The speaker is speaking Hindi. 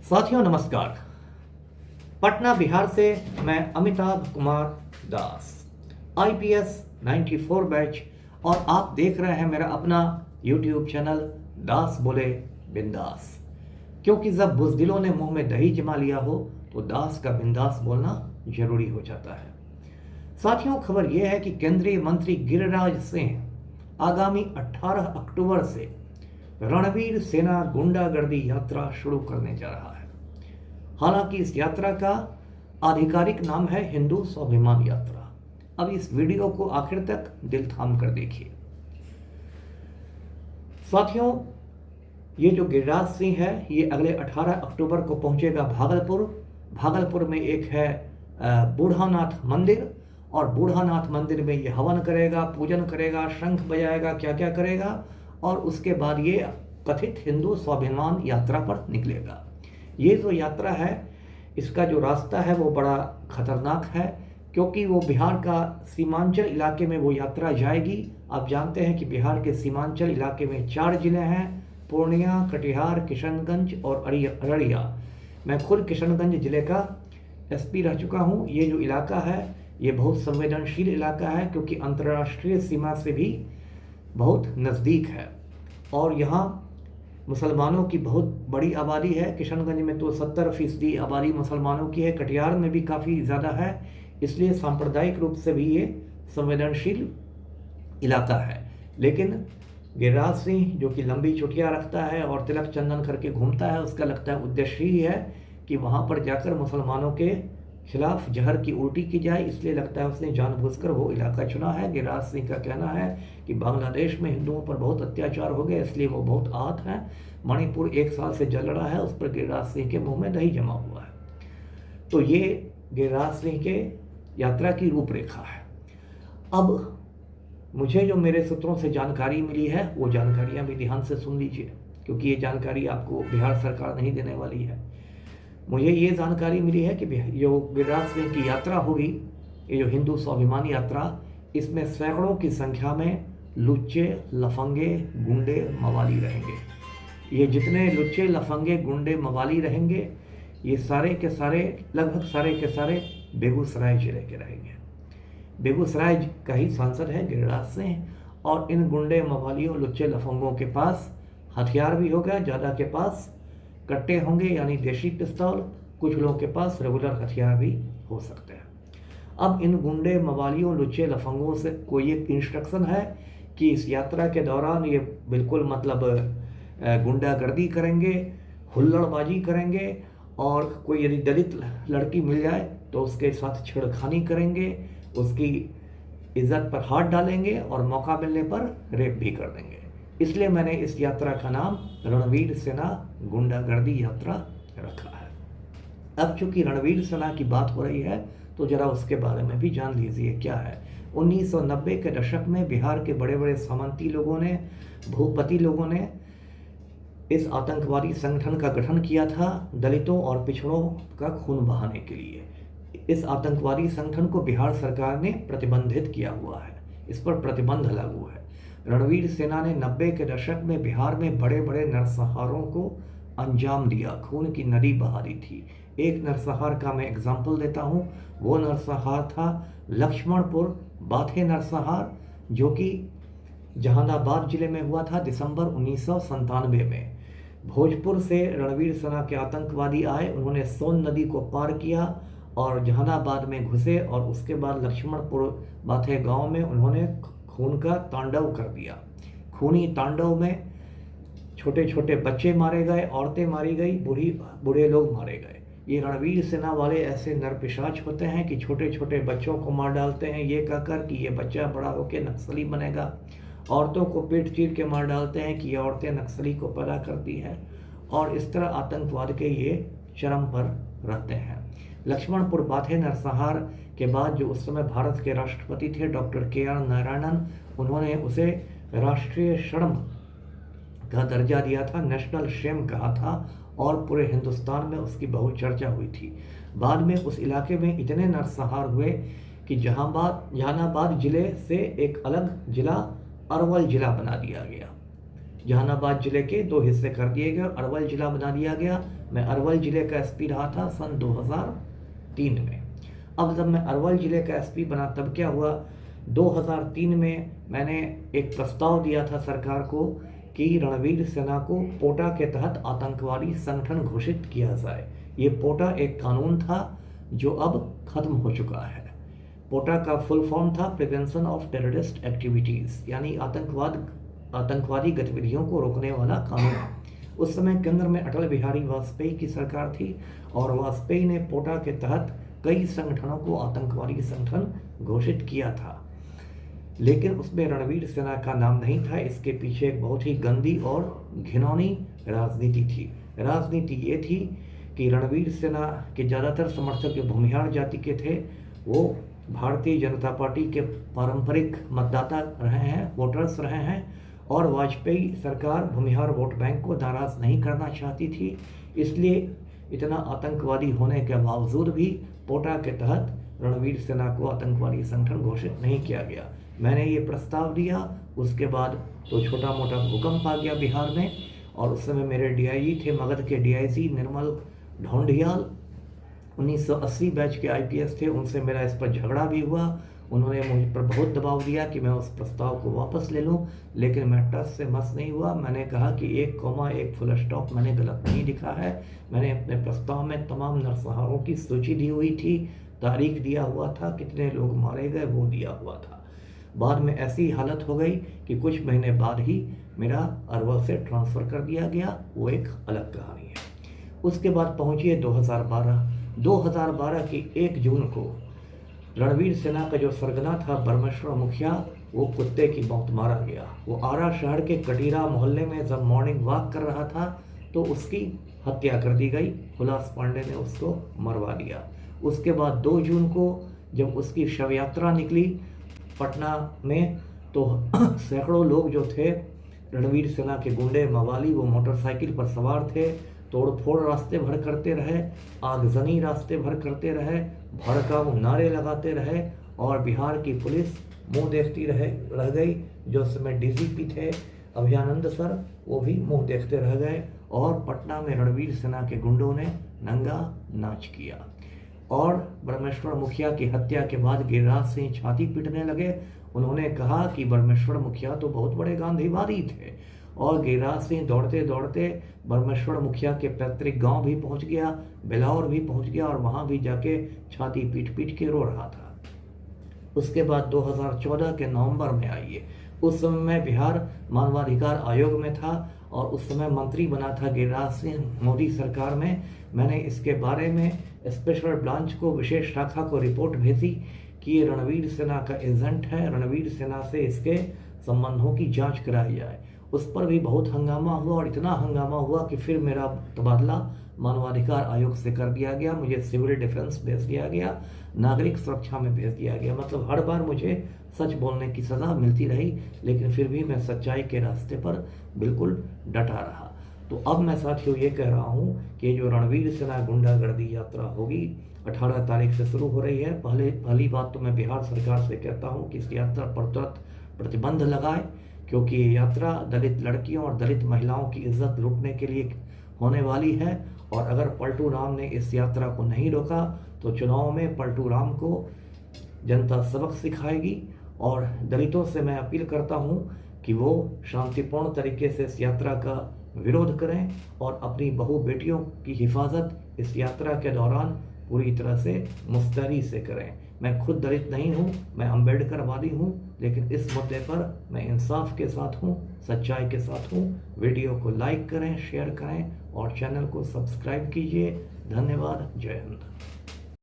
साथियों नमस्कार। पटना बिहार से मैं अमिताभ कुमार दास, आईपीएस 94 बैच, और आप देख रहे हैं मेरा अपना यूट्यूब चैनल दास बोले बिंदास। क्योंकि जब बुज़दिलों ने मुंह में दही जमा लिया हो तो दास का बिंदास बोलना जरूरी हो जाता है। साथियों, खबर यह है कि केंद्रीय मंत्री गिरिराज सिंह आगामी 18 अक्टूबर से रणवीर सेना गुंडागर्दी यात्रा शुरू करने जा रहा है। हालांकि इस यात्रा का आधिकारिक नाम है हिंदू स्वाभिमान यात्रा। अब इस वीडियो को आखिर तक दिल थाम कर देखिए। साथियों, ये जो गिरिराज सिंह है ये अगले 18 अक्टूबर को पहुंचेगा भागलपुर में एक है बूढ़ानाथ मंदिर, और बूढ़ानाथ मंदिर में ये हवन करेगा, पूजन करेगा, शंख बजाएगा, क्या क्या करेगा, और उसके बाद ये कथित हिंदू स्वाभिमान यात्रा पर निकलेगा। ये जो यात्रा है इसका जो रास्ता है वो बड़ा खतरनाक है, क्योंकि वो बिहार का सीमांचल इलाके में वो यात्रा जाएगी। आप जानते हैं कि बिहार के सीमांचल इलाके में 4 जिले हैं: पूर्णिया, कटिहार, किशनगंज और अररिया। मैं खुद किशनगंज जिले का एसपी रह चुका हूँ। ये जो इलाका है ये बहुत संवेदनशील इलाका है, क्योंकि अंतर्राष्ट्रीय सीमा से भी बहुत नज़दीक है और यहाँ मुसलमानों की बहुत बड़ी आबादी है। किशनगंज में तो 70% आबादी मुसलमानों की है, कटिहार में भी काफ़ी ज़्यादा है, इसलिए सांप्रदायिक रूप से भी ये संवेदनशील इलाका है। लेकिन गिरिराज सिंह जो कि लंबी चुटिया रखता है और तिलक चंदन करके घूमता है, उसका लगता है उद्देश्य ही है कि वहाँ पर जाकर मुसलमानों के खिलाफ जहर की उल्टी की जाए, इसलिए लगता है उसने जानबूझकर वो इलाका चुना है। गिरिराज सिंह का कहना है कि बांग्लादेश में हिंदुओं पर बहुत अत्याचार हो गए, इसलिए वो बहुत आहत हैं। मणिपुर 1 साल से जल रहा है, उस पर गिरिराज सिंह के मुंह में दही जमा हुआ है। तो ये गिरिराज सिंह के यात्रा की रूपरेखा है। अब मुझे जो मेरे सूत्रों से जानकारी मिली है वो जानकारियाँ भी ध्यान से सुन लीजिए, क्योंकि ये जानकारी आपको बिहार सरकार नहीं देने वाली है। मुझे ये जानकारी मिली है कि जो गिरिराज सिंह की यात्रा होगी, ये जो हिंदू स्वाभिमान यात्रा, इसमें सैकड़ों की संख्या में लुच्चे, लफंगे, गुंडे, मवाली रहेंगे। ये जितने लुच्चे, लफंगे, गुंडे, मवाली रहेंगे ये सारे के सारे, लगभग सारे के सारे बेगूसराय जिले के रहेंगे। बेगूसराय का ही सांसद है गिरिराज सिंह, और इन गुंडे, मवालियों, लुच्चे, लफंगों के पास हथियार भी होगा। ज़्यादा के पास कट्टे होंगे यानी देशी पिस्तौल, कुछ लोगों के पास रेगुलर हथियार भी हो सकते हैं। अब इन गुंडे, मवालियों, लुच्चे, लफंगों से कोई एक इंस्ट्रक्शन है कि इस यात्रा के दौरान ये बिल्कुल मतलब गुंडागर्दी करेंगे, हुल्लड़बाजी करेंगे, और कोई यदि दलित लड़की मिल जाए तो उसके साथ छेड़खानी करेंगे, उसकी इज्जत पर हाथ डालेंगे और मौका मिलने पर रेप भी कर देंगे। इसलिए मैंने इस यात्रा का नाम रणवीर सेना गुंडागर्दी यात्रा रखा है। अब चूंकि रणवीर सेना की बात हो रही है तो जरा उसके बारे में भी जान लीजिए क्या है। 1990 के दशक में बिहार के बड़े बड़े सामंती लोगों ने, भूपति लोगों ने इस आतंकवादी संगठन का गठन किया था दलितों और पिछड़ों का खून बहाने के लिए। इस आतंकवादी संगठन को बिहार सरकार ने प्रतिबंधित किया हुआ है, इस पर प्रतिबंध लागू है। रणवीर सेना ने 90 के दशक में बिहार में बड़े बड़े नरसंहारों को अंजाम दिया, खून की नदी बहा दी थी। एक नरसंहार का मैं एग्जाम्पल देता हूँ। वो नरसंहार था लक्ष्मणपुर बाथे नरसंहार, जो कि जहानाबाद जिले में हुआ था दिसंबर 1997 में। भोजपुर से रणवीर सेना के आतंकवादी आए, उन्होंने सोन नदी को पार किया और जहानाबाद में घुसे, और उसके बाद लक्ष्मणपुर बाथे गांव में उन्होंने खून का तांडव कर दिया। खूनी तांडव में छोटे छोटे बच्चे मारे गए, औरतें मारी गई, बूढ़े लोग मारे गए। ये रणवीर सेना वाले ऐसे नरपिशाच होते हैं कि छोटे छोटे बच्चों को मार डालते हैं ये कहकर कि ये बच्चा बड़ा होकर नक्सली बनेगा। औरतों को पीट चीर के मार डालते हैं कि ये औरतें नक्सली को पैदा करती हैं, और इस तरह आतंकवाद के ये चरम पर रहते हैं। लक्ष्मणपुर बाथे नरसंहार के बाद जो उस समय भारत के राष्ट्रपति थे डॉक्टर KR नारायणन, उन्होंने उसे राष्ट्रीय शर्म का दर्जा दिया था, नेशनल शेम कहा था, और पूरे हिंदुस्तान में उसकी बहुत चर्चा हुई थी। बाद में उस इलाके में इतने नरसंहार हुए कि जहानाबाद जिले से एक अलग जिला अरवल जिला बना दिया गया। जहानाबाद जिले के 2 हिस्से कर दिए गए और अरवल जिला बना दिया गया। मैं अरवल ज़िले का एसपी रहा था सन 2003 में। अब जब मैं अरवल ज़िले का एसपी बना तब क्या हुआ, 2003 में मैंने एक प्रस्ताव दिया था सरकार को कि रणवीर सेना को पोटा के तहत आतंकवादी संगठन घोषित किया जाए। ये पोटा एक कानून था जो अब खत्म हो चुका है। पोटा का फुल फॉर्म था प्रिवेंशन ऑफ टेररिस्ट एक्टिविटीज़, यानी आतंकवादी गतिविधियों को रोकने वाला कानून। उस समय केंद्र में अटल बिहारी वाजपेयी की सरकार थी और वाजपेयी ने पोटा के तहत कई संगठनों को आतंकवादी संगठन घोषित किया था, लेकिन उसमें रणवीर सेना का नाम नहीं था। इसके पीछे एक बहुत ही गंदी और घिनौनी राजनीति थी। राजनीति ये थी कि रणवीर सेना के ज़्यादातर समर्थक जो भूमिहार जाति के थे वो भारतीय जनता पार्टी के पारंपरिक मतदाता रहे हैं, वोटर्स रहे हैं, और वाजपेयी सरकार भूमिहार वोट बैंक को नाराज़ नहीं करना चाहती थी। इसलिए इतना आतंकवादी होने के बावजूद भी पोटा के तहत रणवीर सेना को आतंकवादी संगठन घोषित नहीं किया गया। मैंने ये प्रस्ताव दिया, उसके बाद तो छोटा मोटा भूकंप आ गया बिहार में, और उस समय मेरे डीआईजी थे, मगध के डीआईजी निर्मल ढोंडियाल, 1980 बैच के आईपीएस थे। उनसे मेरा इस पर झगड़ा भी हुआ। उन्होंने मुझ पर बहुत दबाव दिया कि मैं उस प्रस्ताव को वापस ले लूं, लेकिन मैं टस से मस नहीं हुआ। मैंने कहा कि एक कॉमा एक फुल स्टॉप मैंने गलत नहीं लिखा है। मैंने अपने प्रस्ताव में तमाम नरसंहारों की सूची दी हुई थी, तारीख दिया हुआ था, कितने लोग मारे गए वो दिया हुआ था। बाद में ऐसी हालत हो गई कि कुछ महीने बाद ही मेरा अरवल से ट्रांसफ़र कर दिया गया, वो एक अलग कहानी है। उसके बाद पहुँचिए 2012 की 1 जून को रणवीर सेना का जो सरगना था परमेश्वर मुखिया, वो कुत्ते की मौत मारा गया। वो आरा शहर के कटीरा मोहल्ले में जब मॉर्निंग वॉक कर रहा था तो उसकी हत्या कर दी गई। हुलास पांडे ने उसको मरवा दिया। उसके बाद 2 जून को जब उसकी शव यात्रा निकली पटना में, तो सैकड़ों लोग जो थे रणवीर सेना के गुंडे मवाली, वो मोटरसाइकिल पर सवार थे, तोड़फोड़ रास्ते भर करते रहे, आगजनी रास्ते भर करते रहे, भड़काऊ नारे लगाते रहे, और बिहार की पुलिस मुंह देखती रह गई। जो समय डीजीपी थे अभयानंद सर, वो भी मुंह देखते रह गए, और पटना में रणवीर सेना के गुंडों ने नंगा नाच किया। और ब्रह्मेश्वर मुखिया की हत्या के बाद गिरिराज सिंह छाती पीटने लगे। उन्होंने कहा कि ब्रह्मेश्वर मुखिया तो बहुत बड़े गांधीवादी थे, और गिरिराज सिंह दौड़ते दौड़ते ब्रह्मेश्वर मुखिया के पैतृक गांव भी पहुंच गया, बिलौर भी पहुंच गया, और वहां भी जाके छाती पीट पीट के रो रहा था। उसके बाद 2014 के नवंबर में आइए, उस समय मैं बिहार मानवाधिकार आयोग में था और उस समय मंत्री बना था गिरिराज सिंह मोदी सरकार में। मैंने इसके बारे में स्पेशल ब्रांच को, विशेष शाखा को रिपोर्ट भेजी कि ये रणवीर सेना का एजेंट है, रणवीर सेना से इसके संबंधों की जांच कराई जाए। उस पर भी बहुत हंगामा हुआ, और इतना हंगामा हुआ कि फिर मेरा तबादला मानवाधिकार आयोग से कर दिया गया। मुझे सिविल डिफेंस भेज दिया गया, नागरिक सुरक्षा में भेज दिया गया। मतलब हर बार मुझे सच बोलने की सज़ा मिलती रही, लेकिन फिर भी मैं सच्चाई के रास्ते पर बिल्कुल डटा रहा। तो अब मैं साथियों ये कह रहा हूँ कि जो रणवीर सेना गुंडागर्दी यात्रा होगी 18 तारीख से शुरू हो रही है। पहली बात तो मैं बिहार सरकार से कहता हूँ कि इस यात्रा पर तुरंत प्रतिबंध लगाए, क्योंकि ये यात्रा दलित लड़कियों और दलित महिलाओं की इज्जत लूटने के लिए होने वाली है। और अगर पलटू राम ने इस यात्रा को नहीं रोका तो चुनाव में पलटू राम को जनता सबक सिखाएगी। और दलितों से मैं अपील करता हूँ कि वो शांतिपूर्ण तरीके से इस यात्रा का विरोध करें और अपनी बहू बेटियों की हिफाजत इस यात्रा के दौरान पूरी तरह से मुस्तैदी से करें। मैं खुद दलित नहीं हूँ, मैं अम्बेडकरवादी हूँ, लेकिन इस मुद्दे पर मैं इंसाफ के साथ हूँ, सच्चाई के साथ हूँ। वीडियो को लाइक करें, शेयर करें और चैनल को सब्सक्राइब कीजिए। धन्यवाद। जय हिंद।